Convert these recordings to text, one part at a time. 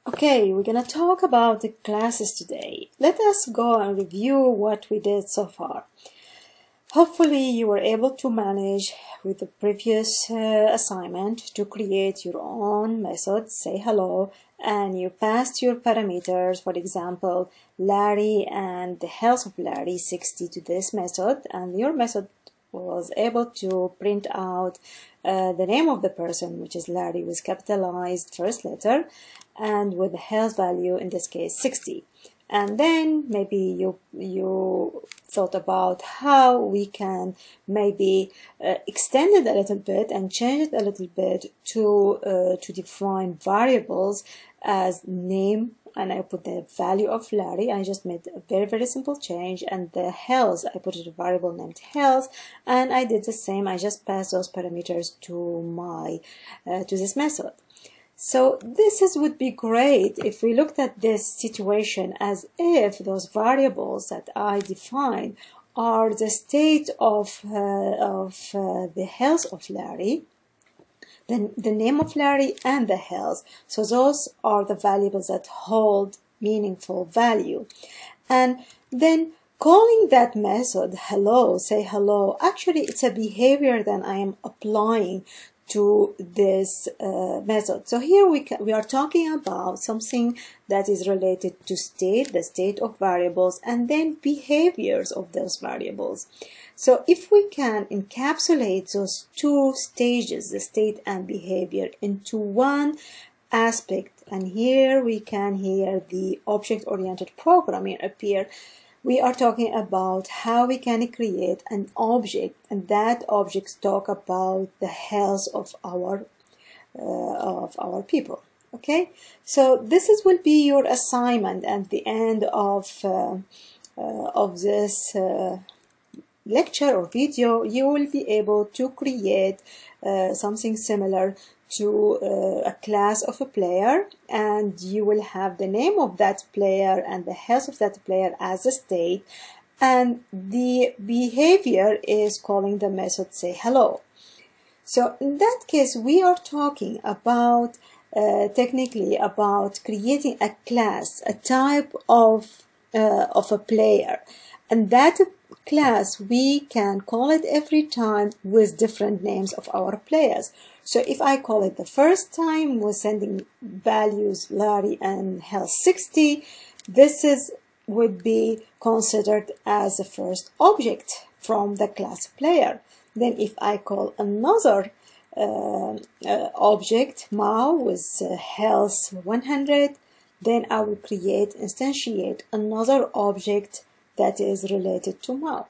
Okay, we're gonna talk about the classes today. Let us go and review what we did so far. Hopefully you were able to manage with the previous assignment to create your own method, say hello, and you passed your parameters, for example, Larry and the health of Larry 60 to this method, and your method was able to print out the name of the person, which is Larry with capitalized first letter, and with the health value, in this case 60. And then maybe you thought about how we can maybe extend it a little bit and change it a little bit to define variables as name, and I put the value of Larry. I just made a very simple change, and the health, I put it a variable named health, and I did the same. I just passed those parameters to my to this method. So would be great if we looked at this situation as if those variables that I defined are the state of the health of Larry, then the name of Larry and the health. So those are the variables that hold meaningful value. And then calling that method hello, say hello, actually it's a behavior that I am applying to this method. So here we are talking about something that is related to state, the state of variables, and then behaviors of those variables. So if we can encapsulate those two stages, the state and behavior, into one aspect, and here we can hear the object-oriented programming appear. We are talking about how we can create an object, and that object talk about the health of our people. Okay, so will be your assignment at the end of this lecture or video. You will be able to create something similar to a class of a player, and you will have the name of that player and the health of that player as a state, and the behavior is calling the method say hello. So in that case we are talking about technically about creating a class, a type of a player, and that class we can call it every time with different names of our players. So if I call it the first time with sending values Larry and health 60, this would be considered as the first object from the class player. Then if I call another object Mao with health 100, then I will instantiate another object that is related to Mao.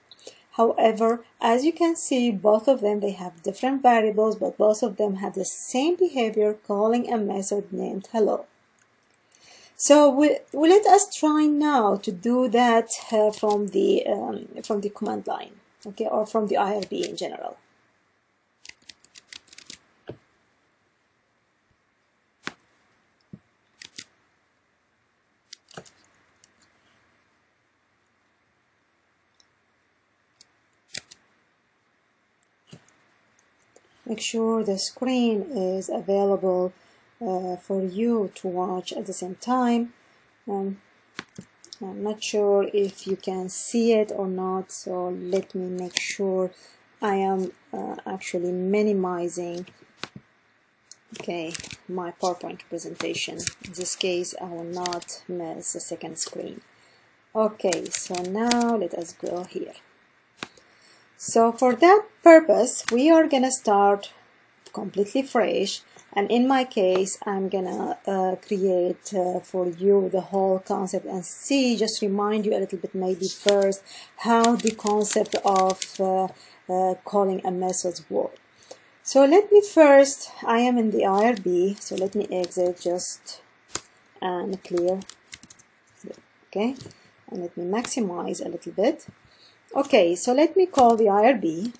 However, as you can see, both of them, they have different variables, but both of them have the same behavior, calling a method named hello. So let us try now to do that from the command line, okay, or from the IRB in general. Make sure the screen is available for you to watch at the same time. I'm not sure if you can see it or not, so let me make sure I am actually minimizing my PowerPoint presentation. In this case, I will not miss the second screen. Okay, so now let us go here. So for that purpose, we are gonna start completely fresh, and in my case, I'm gonna create for you the whole concept and just remind you a little bit maybe first how the concept of calling a method works. So let me first, I am in the IRB, so let me exit just and clear, okay, and let me maximize a little bit. Okay, so let me call the IRB,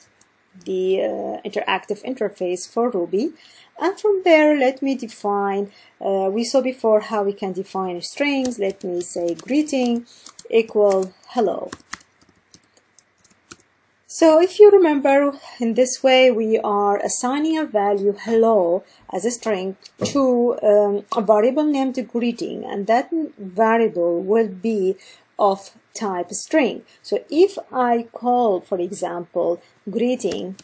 the interactive interface for Ruby, and from there let me define, we saw before how we can define strings. Let me say greeting equal hello. So if you remember, in this way we are assigning a value hello as a string to a variable named greeting, and that variable will be of type string. So if I call, for example, greeting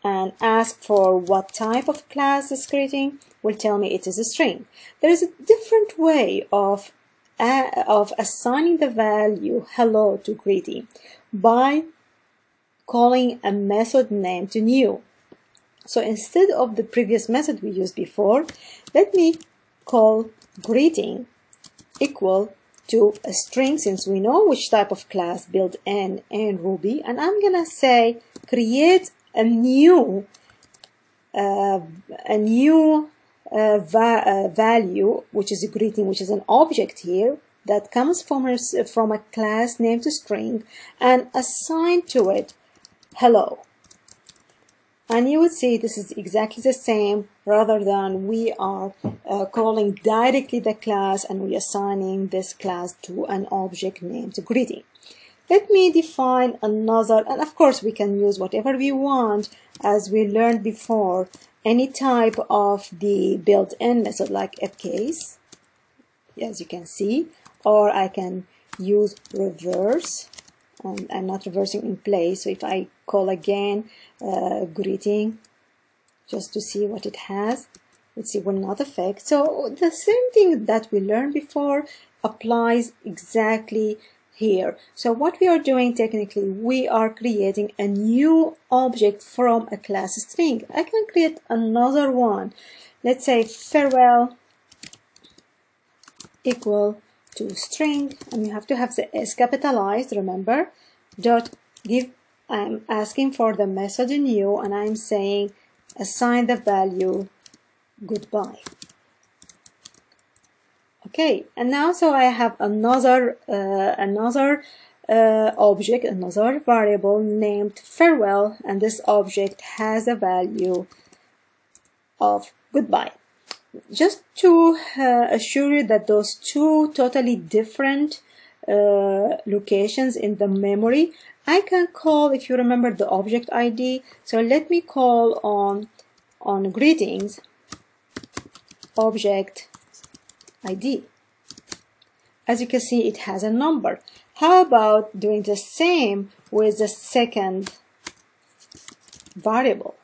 and ask for what type of class this greeting, will tell me it is a string. There is a different way of assigning the value hello to greeting by calling a method named new. So instead of the previous method we used before, let me call greeting equal to a string, since we know which type of class built in Ruby, and I'm gonna say create a new value, which is a greeting, which is an object here that comes from a class named string, and assign to it hello. And you would see this is exactly the same, rather than we are calling directly the class and we assigning this class to an object named greeting. Let me define another, and of course we can use whatever we want, as we learned before, any type of the built-in method like uppercase, as you can see, or I can use reverse, and I'm not reversing in place. So if I call again greeting, just to see what it has, let's see, will not affect. So the same thing that we learned before applies exactly here. So what we are doing technically, we are creating a new object from a class string. I can create another one. Let's say farewell equal to string, and you have to have the S capitalized, remember, dot give, I'm asking for the method new, and I'm saying assign the value goodbye. Okay, and now so I have another object, another variable named farewell, and this object has a value of goodbye. Just to assure you that those two totally different locations in the memory, I can call, if you remember, the object ID. So let me call on greetings object ID. As you can see, it has a number. How about doing the same with the second variable?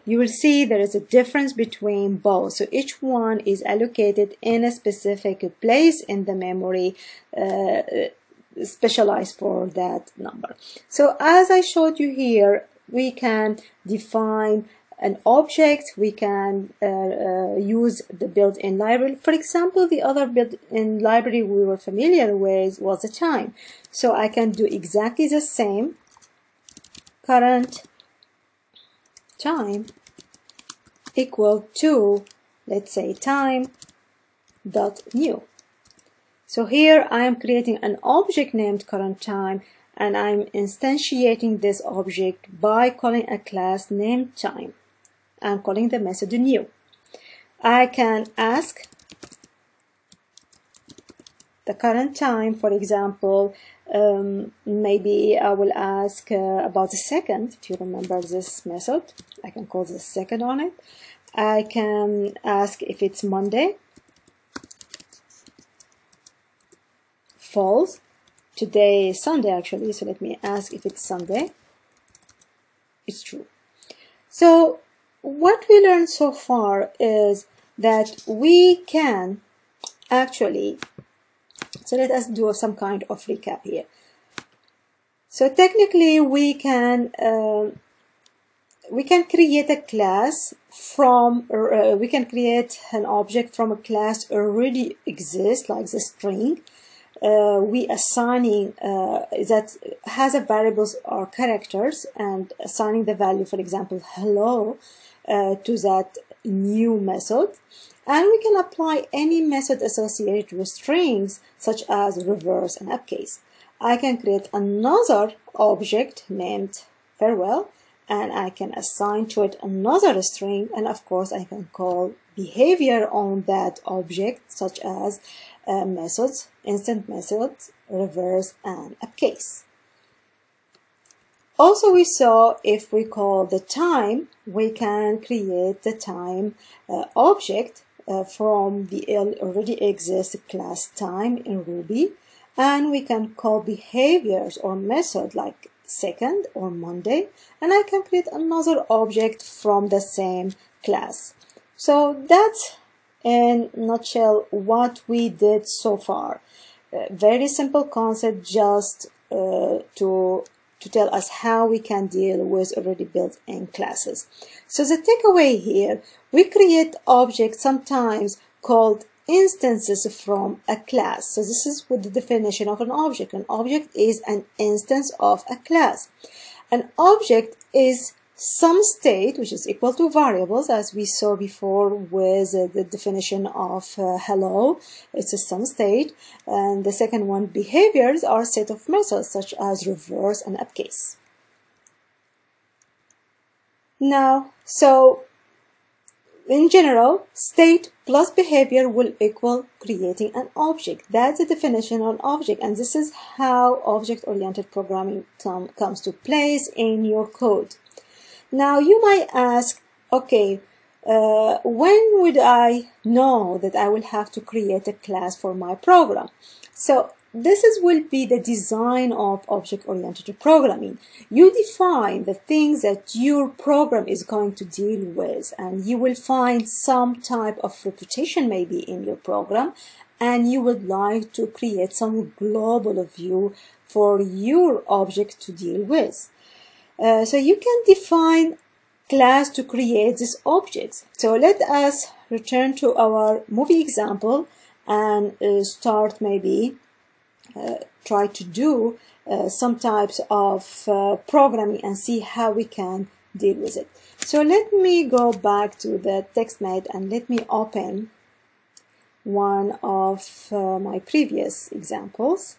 You will see there is a difference between both. So each one is allocated in a specific place in the memory, specialized for that number. So as I showed you here, we can define an object, we can use the built-in library. For example, the other built-in library we were familiar with was the time. So I can do exactly the same. Current time equal to, let's say, time dot new. So here I am creating an object named current time, and I'm instantiating this object by calling a class named time and calling the method new. I can ask the current time, for example, maybe I will ask about the second. If you remember this method, I can call the second on it. I can ask if it's Monday. False. Today is Sunday actually, so let me ask if it's Sunday. It's true. So what we learned so far is that we can actually, so let us do some kind of recap here. So technically we can create a class from, we can create an object from a class already exists, like the string. We assigning that has a variables or characters, and assigning the value, for example, hello, to that new method. And we can apply any method associated with strings, such as reverse and uppercase. I can create another object named farewell, and I can assign to it another string, and of course I can call behavior on that object, such as methods, instant methods, reverse, and uppercase. Also, we saw if we call the time, we can create the time object from the already exists class time in Ruby, and we can call behaviors or method like second or Monday, and I can create another object from the same class. So that's in a nutshell what we did so far. Very simple concept, just to tell us how we can deal with already built-in classes. So the takeaway here, we create objects sometimes called instances from a class. So this is what the definition of an object. An object is an instance of a class. An object is some state which is equal to variables, as we saw before with the definition of hello. It's a some state. And the second one, behaviors, are a set of methods such as reverse and uppercase. Now, so in general, state plus behavior will equal creating an object. That's the definition of an object, and this is how object-oriented programming comes to place in your code. Now you might ask, okay, when would I know that I will have to create a class for my program? So this will be the design of object-oriented programming. You define the things that your program is going to deal with, and you will find some type of reputation maybe in your program, and you would like to create some global view for your object to deal with. So you can define class to create these objects. So let us return to our movie example and start maybe try to do some types of programming and see how we can deal with it. So let me go back to the TextMate and let me open one of my previous examples.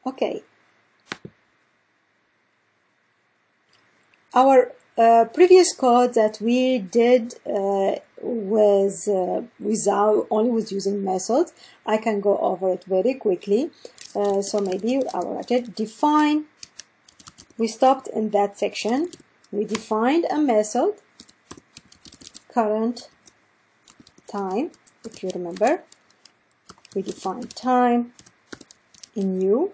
Okay. Our previous code that we did was only with using methods. I can go over it very quickly. So maybe I will write it. Define. We stopped in that section. We defined a method, current time, if you remember. We defined time in new.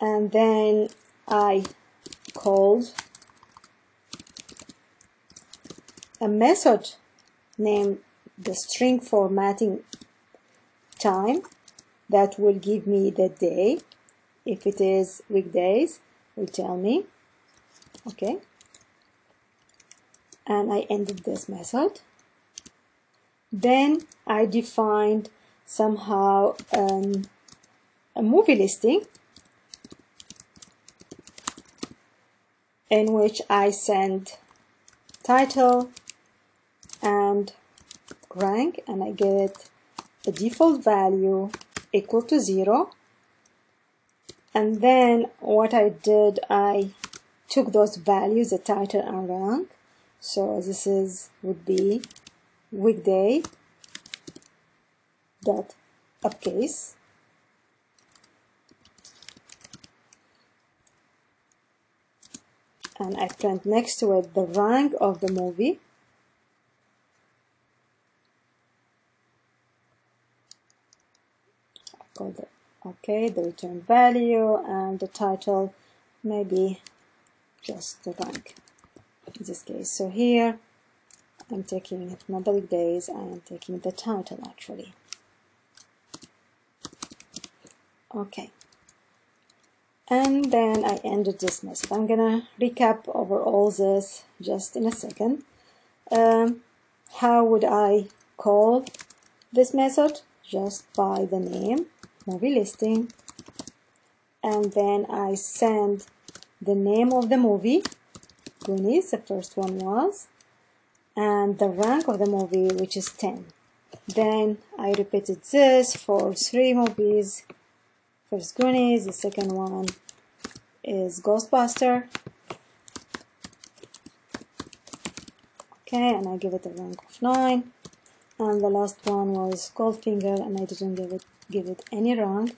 And then I called a method named the string formatting time that will give me the day. If it is weekdays, will tell me. Okay. And I ended this method. Then I defined somehow a movie listing in which I send title and rank, and I get a default value equal to 0. And then what I did, I took those values, the title and rank. So this would be weekday dot uppercase. And I print next to it the rank of the movie. I call it okay, the return value, and the title maybe just the rank in this case. So here I'm taking not the weekdays, I am taking the title actually. Okay. And then I ended this method. I'm gonna recap over all this just in a second. How would I call this method? Just by the name, movie listing, and then I send the name of the movie, Goonies, the first one was, and the rank of the movie, which is 10. Then I repeated this for 3 movies. First Goonies, the second one is Ghostbuster. Okay, and I give it a rank of 9. and the last one was Goldfinger, and I didn't give it any rank.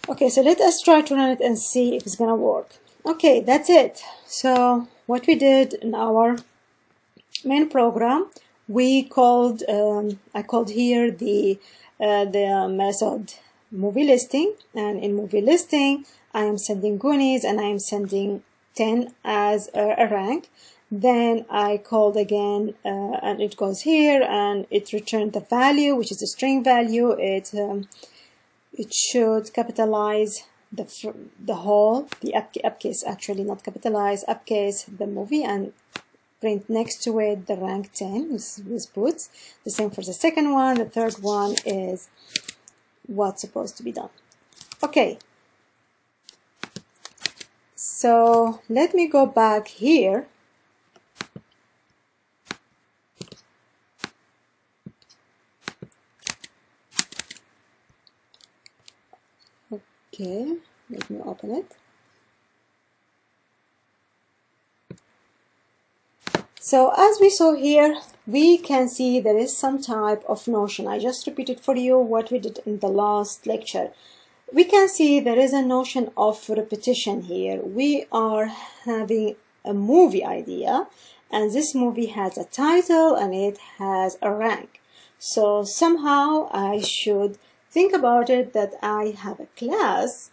Okay, so let us try to run it and see if it's gonna work. Okay, that's it. So what we did in our main program, we called I called here the method movie listing, and in movie listing I am sending Goonies and I am sending 10 as a rank. Then I called again and it goes here and it returned the value, which is the string value. It should capitalize the whole, the uppercase, actually not capitalize, uppercase the movie, and print next to it the rank 10 with puts. The same for the second one. The third one is what's supposed to be done. Okay, so let me go back here. Okay, let me open it. So as we saw here, we can see there is some type of notion. I just repeated for you what we did in the last lecture. We can see there is a notion of repetition here. We are having a movie idea, and this movie has a title and it has a rank. So somehow I should think about it that I have a class.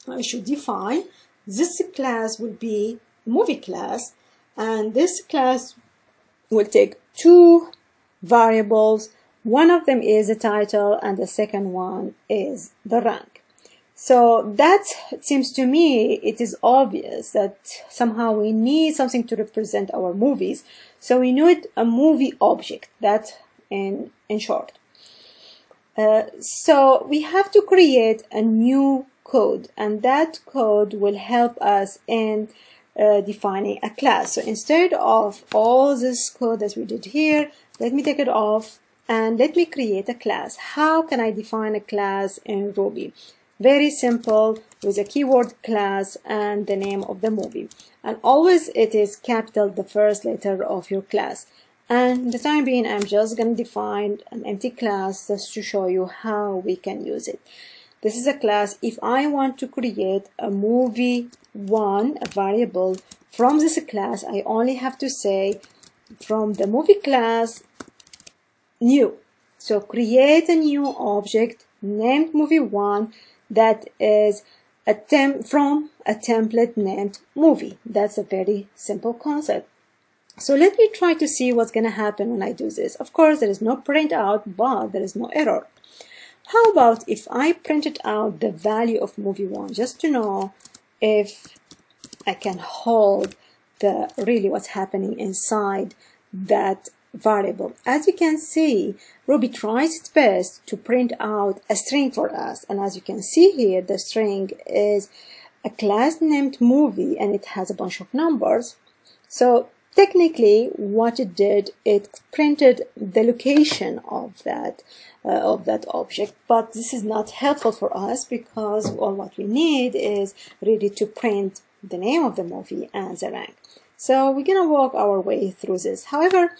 I should define this class will be movie class, and this class will take two variables. One of them is the title and the second one is the rank. So that seems to me it is obvious that somehow we need something to represent our movies. So we need a movie object, that in short. So we have to create a new code, and that code will help us in defining a class. So instead of all this code that we did here, let me take it off and let me create a class. How can I define a class in Ruby? Very simple, with a keyword class and the name of the movie. And always it is capital, the first letter of your class. And the time being, I'm just going to define an empty class just to show you how we can use it. This is a class. If I want to create a movie one, a variable from this class, I only have to say from the movie class new. So create a new object named movie one that is from a template named movie. That's a very simple concept. So let me try to see what's going to happen when I do this. Of course, there is no print out, but there is no error. How about if I printed out the value of movie one, just to know if I can hold really what's happening inside that variable. As you can see, Ruby tries its best to print out a string for us. And as you can see here, the string is a class named movie and it has a bunch of numbers. So technically what it did, it printed the location of that object, but this is not helpful for us because all what we need is really to print the name of the movie and the rank. So we're gonna walk our way through this. However,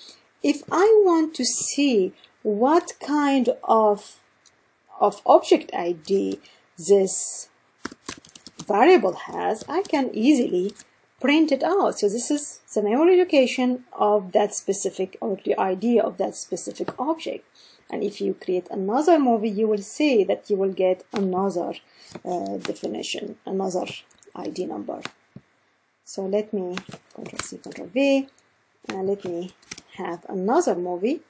if I want to see what kind of object ID this variable has, I can easily print it out. So this is the memory location of that specific, or the ID of that specific object. And if you create another movie, you will see that you will get another definition, another ID number. So let me Ctrl+C, Ctrl+V, and let me have another movie,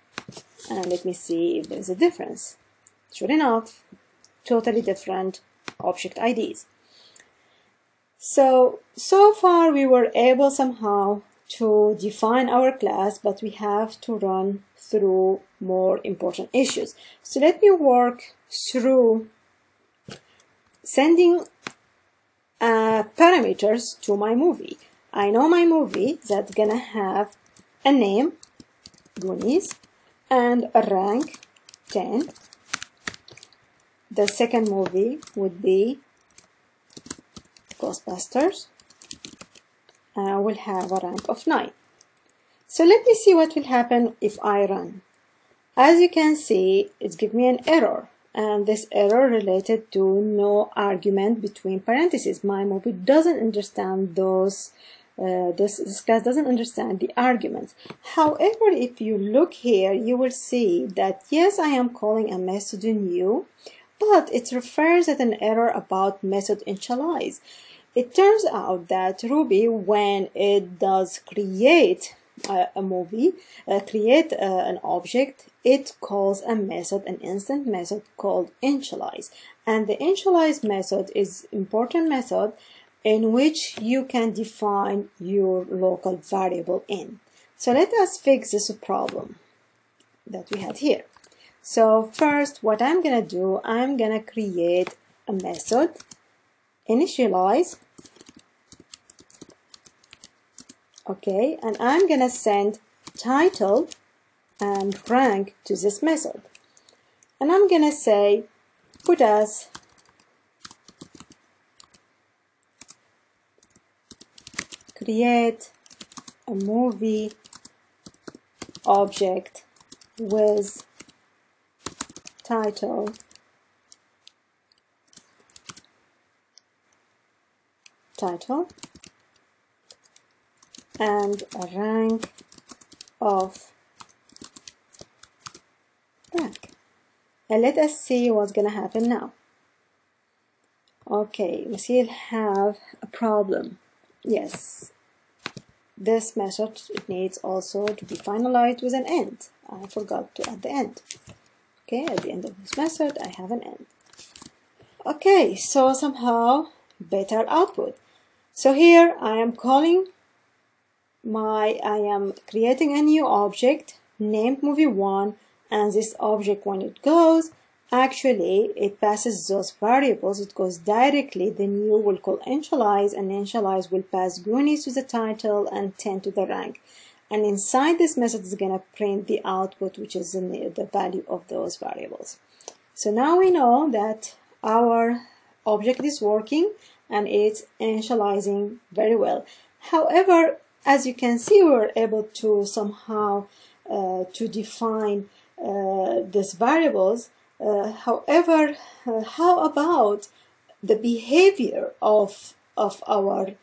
and let me see if there's a difference. Sure enough, totally different object IDs. So far we were able somehow to define our class, but we have to run through more important issues. So let me work through sending parameters to my movie. I know my movie that's gonna have a name, Goonies, and a rank, 10. The second movie would be Ghostbusters. Will have a rank of 9. So let me see what will happen if I run. As you can see, it gives me an error, and this error related to no argument between parentheses. My movie doesn't understand those. This class doesn't understand the arguments. However, if you look here, you will see that yes, I am calling a method new, but it refers at an error about method initialize. It turns out that Ruby, when it does create a movie, create an object, it calls a method, an instant method called initialize. And the initialize method is important method in which you can define your local variable in. So let us fix this problem that we had here. So first, what I'm gonna do, I'm gonna create a method, initialize. Okay, and I'm gonna send title and rank to this method. And I'm gonna say, put as create a movie object with title and a rank of rank. And let us see what's gonna happen now. Okay, we still have a problem. Yes, this method, it needs also to be finalized with an end. I forgot to add the end. Okay, at the end of this method, I have an end. Okay, so somehow better output. So here I am calling I am creating a new object named movie1, and this object, when it goes, actually it passes those variables. It goes directly, the new will call initialize, and initialize will pass goonies to the title and 10 to the rank. And inside this method is going to print the output, which is the value of those variables. So now we know that our object is working and it's initializing very well. However, as you can see, we were able to somehow to define these variables. However, how about the behavior of our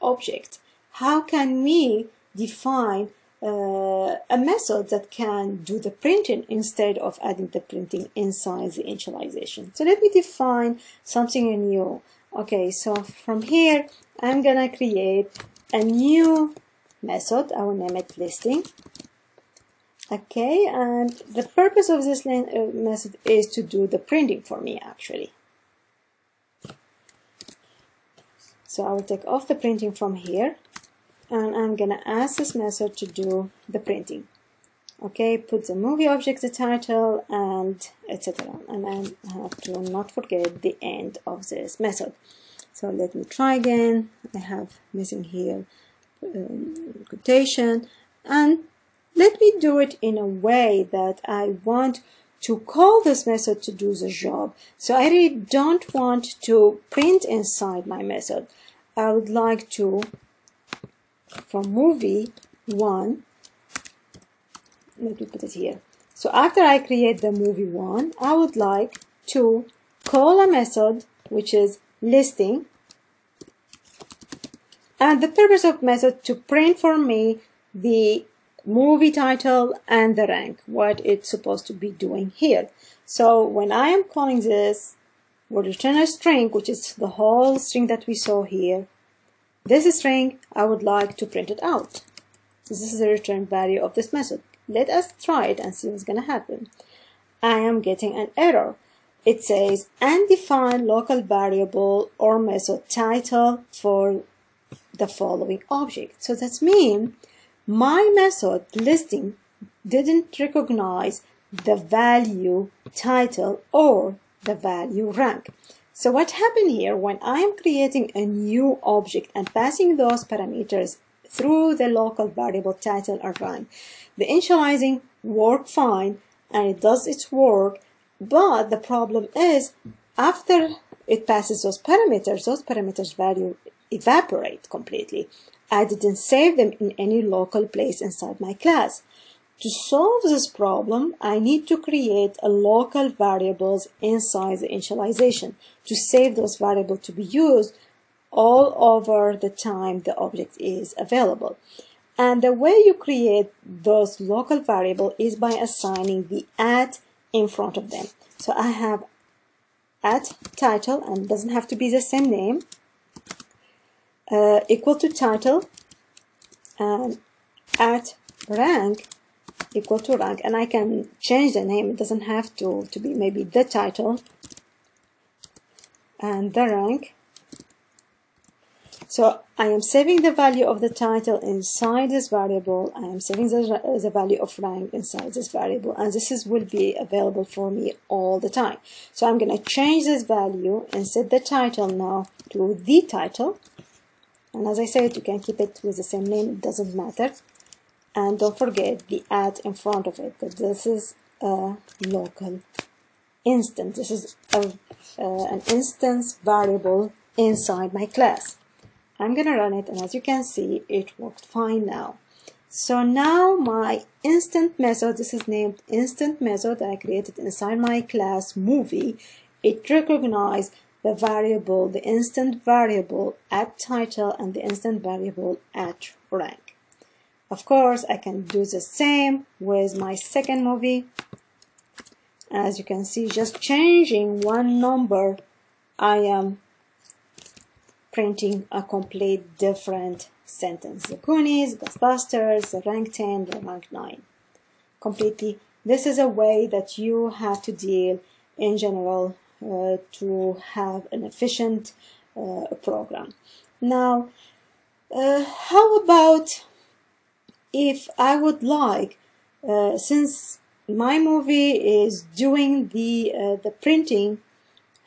object? How can we define a method that can do the printing instead of adding the printing inside the initialization? So let me define something new. Okay, so from here, I'm gonna create a new method. I will name it listing. Okay, and the purpose of this method is to do the printing for me, actually. So I will take off the printing from here, and I'm gonna ask this method to do the printing. Okay, put the movie object, the title, and etc. And I have to not forget the end of this method. So let me try again. I have missing here quotation, and let me do it in a way that I want to call this method to do the job. So I really don't want to print inside my method. I would like to, from movie1, let me put it here. So after I create the movie1, I would like to call a method which is listing, and the purpose of method to print for me the movie title and the rank, what it's supposed to be doing here. So when I am calling this, we'll return a string, which is the whole string that we saw here. This string, I would like to print it out. So this is the return value of this method. Let us try it and see what's going to happen. I am getting an error. It says undefined local variable or method title for the following object. So that means my method listing didn't recognize the value title or the value rank. So what happened here, when I am creating a new object and passing those parameters through the local variable title or rank, the initializing worked fine and it does its work, but the problem is after it passes those parameters value evaporate completely. I didn't save them in any local place inside my class. To solve this problem, I need to create a local variables inside the initialization to save those variables to be used all over the time the object is available. And the way you create those local variables is by assigning the at in front of them. So I have at title, and it doesn't have to be the same name, equal to title, and at rank equal to rank, and I can change the name. It doesn't have to be maybe the title and the rank. So I am saving the value of the title inside this variable. I am saving the value of rank inside this variable, and will be available for me all the time. So I'm going to change this value and set the title now to the title. And as I said, you can keep it with the same name, it doesn't matter. And don't forget the at in front of it, that this is a local instance. This is an instance variable inside my class. I'm going to run it, and as you can see, it worked fine now. So now my instant method, this is named instant method that I created inside my class movie. It recognized the variable, the instant variable at title and the instant variable at rank. Of course, I can do the same with my second movie. As you can see, just changing one number, I am printing a complete different sentence. The Goonies, Ghostbusters, the rank 10, the rank 9. Completely. This is a way that you have to deal in general to have an efficient program. Now, how about if I would like, since my movie is doing the printing,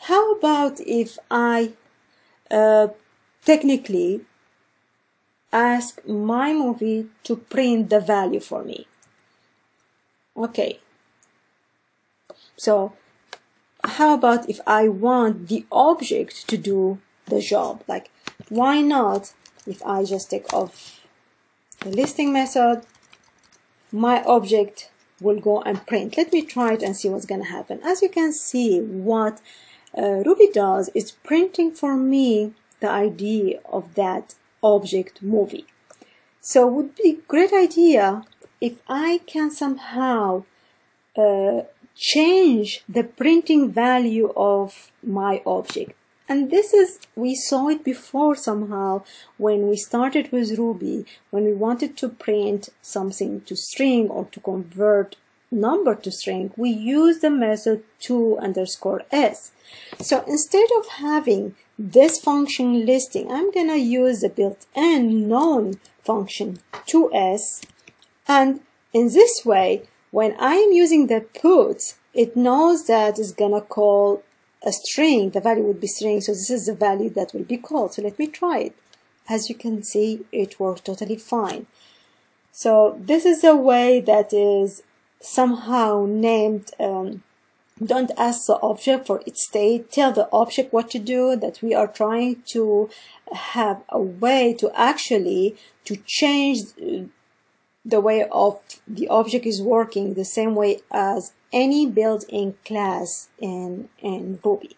how about if I technically ask my movie to print the value for me? Okay, so how about if I want the object to do the job? Like, why not if I just take off the listing method, my object will go and print. Let me try it and see what's going to happen. As you can see, what Ruby does is printing for me the ID of that object movie. So it would be a great idea if I can somehow change the printing value of my object. And this is, we saw it before somehow when we started with Ruby, when we wanted to print something to string or to convert number to string, we use the method to_s. So instead of having this function listing, I'm gonna use the built-in known function to_s, and in this way, when I am using the puts, it knows that it's gonna call a string, the value would be string, so this is the value that will be called. So let me try it. As you can see, it worked totally fine. So this is a way that is somehow named don't ask the object for its state, tell the object what to do, that we are trying to have a way to actually to change the way of the object is working the same way as any built-in class in Ruby.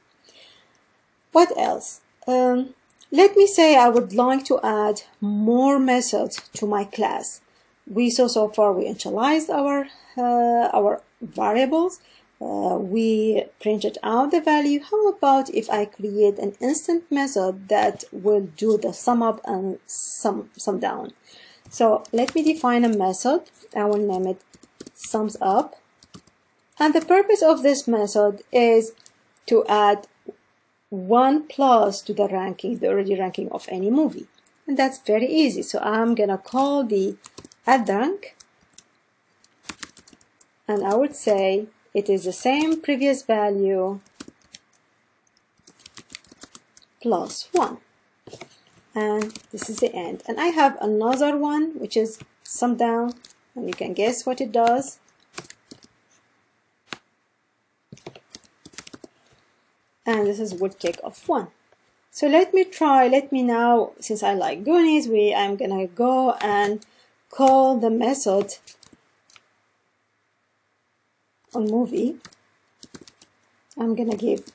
What else? Let me say I would like to add more methods to my class. We saw so far we initialized our variables. We printed out the value. How about if I create an instant method that will do the sum up and sum down? So let me define a method. I will name it sums up. And the purpose of this method is to add 1 plus to the ranking, the already ranking of any movie. And that's very easy. So I'm gonna call the addRank, and I would say it is the same previous value plus 1. And this is the end. And I have another one which is sum down, and you can guess what it does. And this is would take of 1. So let me now, since I like Goonies, I'm gonna go and call the method on movie. I'm gonna give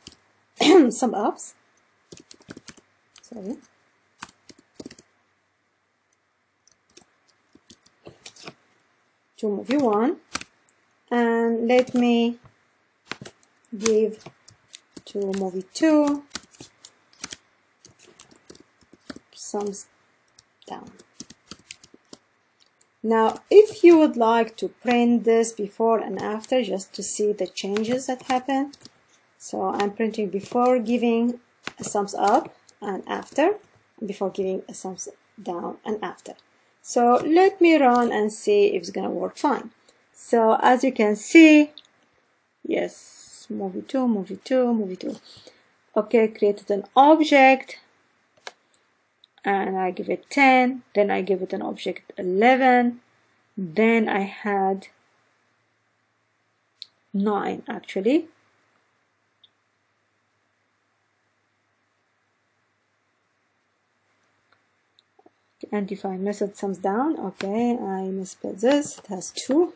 some ups. Sorry. To movie 1, and let me give to movie 2 thumbs down. Now, if you would like to print this before and after just to see the changes that happen, so I'm printing before giving a thumbs up and after, before giving a thumbs down and after. So let me run and see if it's gonna work fine. So as you can see, yes, movie 2, movie 2, movie 2. Okay, created an object and I give it 10, then I give it an object 11, then I had 9 actually. And define method thumbs down. Okay, I misspelled this. It has 2.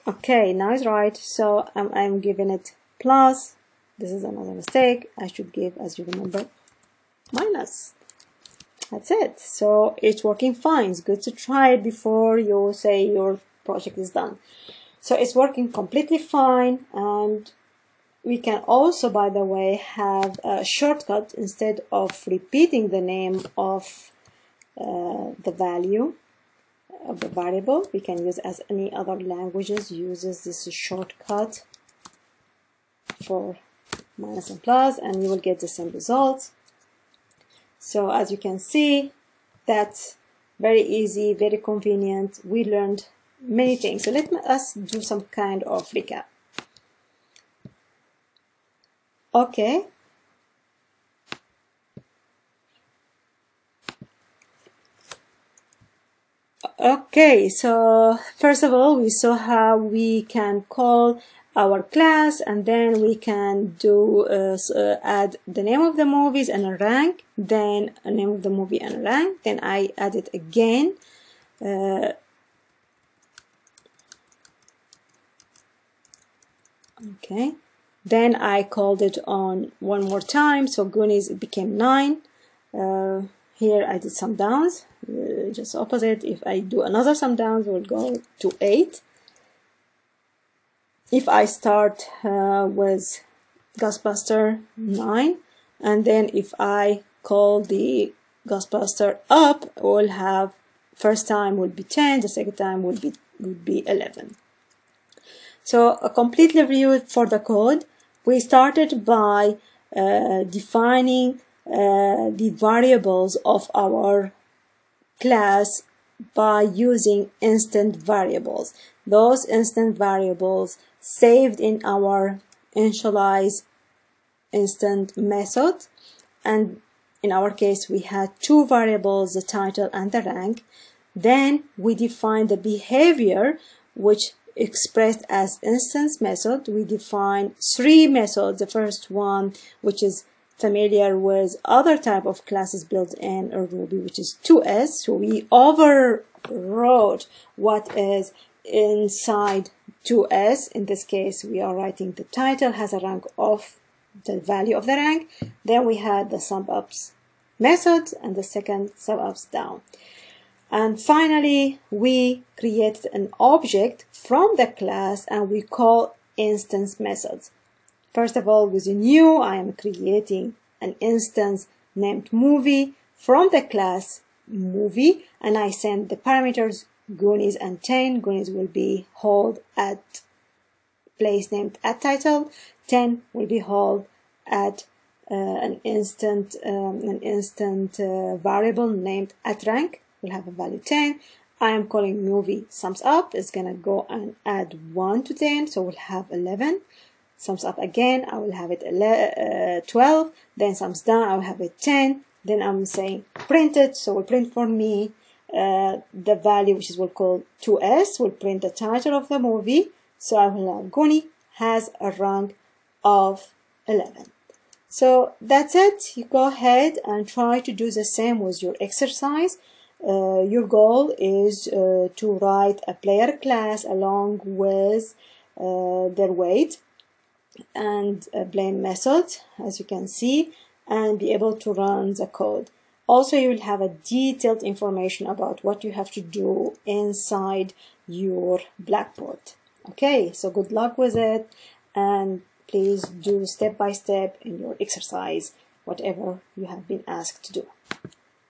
Okay, now it's right. So I'm giving it plus. This is another mistake. I should give, as you remember, minus. That's it. So it's working fine. It's good to try it before you say your project is done. So it's working completely fine. And we can also, by the way, have a shortcut instead of repeating the name of the value of the variable. We can use, as any other languages uses this shortcut for minus and plus, and you will get the same results. So as you can see, that's very easy, very convenient. We learned many things. So let us do some kind of recap. Okay. Okay, so first of all, we saw how we can call our class, and then we can do add the name of the movies and a rank, then a name of the movie and a rank. Then I add it again. Okay, then I called it on one more time, so Goonies became 9. Here I did some downs, just opposite. If I do another sum downs, we'll go to 8. If I start with Ghostbuster 9, and then if I call the Ghostbuster up, we'll have first time would be 10, the second time would be 11. So a complete review for the code. We started by defining the variables of our class by using instant variables. Those instant variables saved in our initialize instant method, and in our case we had 2 variables, the title and the rank. Then we defined the behavior which expressed as instance method. We define 3 methods. The first one, which is familiar with other type of classes built in Ruby, which is 2s. So we overwrote what is inside 2s. In this case, we are writing the title has a rank of the value of the rank. Then we had the sum ups method and the second sum ups down. And finally, we created an object from the class and we call instance methods. First of all, with a new, I am creating an instance named movie from the class movie, and I send the parameters Goonies and 10. Goonies will be held at place named at title. 10 will be held at an instant variable named at rank. Will have a value 10. I am calling movie sums up. It's gonna go and add 1 to 10, so we'll have 11. Sums up again, I will have it 12. Then sums down, I will have it 10. Then I'm saying print it, so we'll print for me the value, which is we'll call 2s. We'll print the title of the movie, so I will have Goonie has a rank of 11. So that's it. You go ahead and try to do the same with your exercise. Your goal is to write a player class along with their weight and blame method, as you can see, and be able to run the code. Also, you will have a detailed information about what you have to do inside your Blackboard. Okay, so good luck with it, and please do step by step in your exercise whatever you have been asked to do.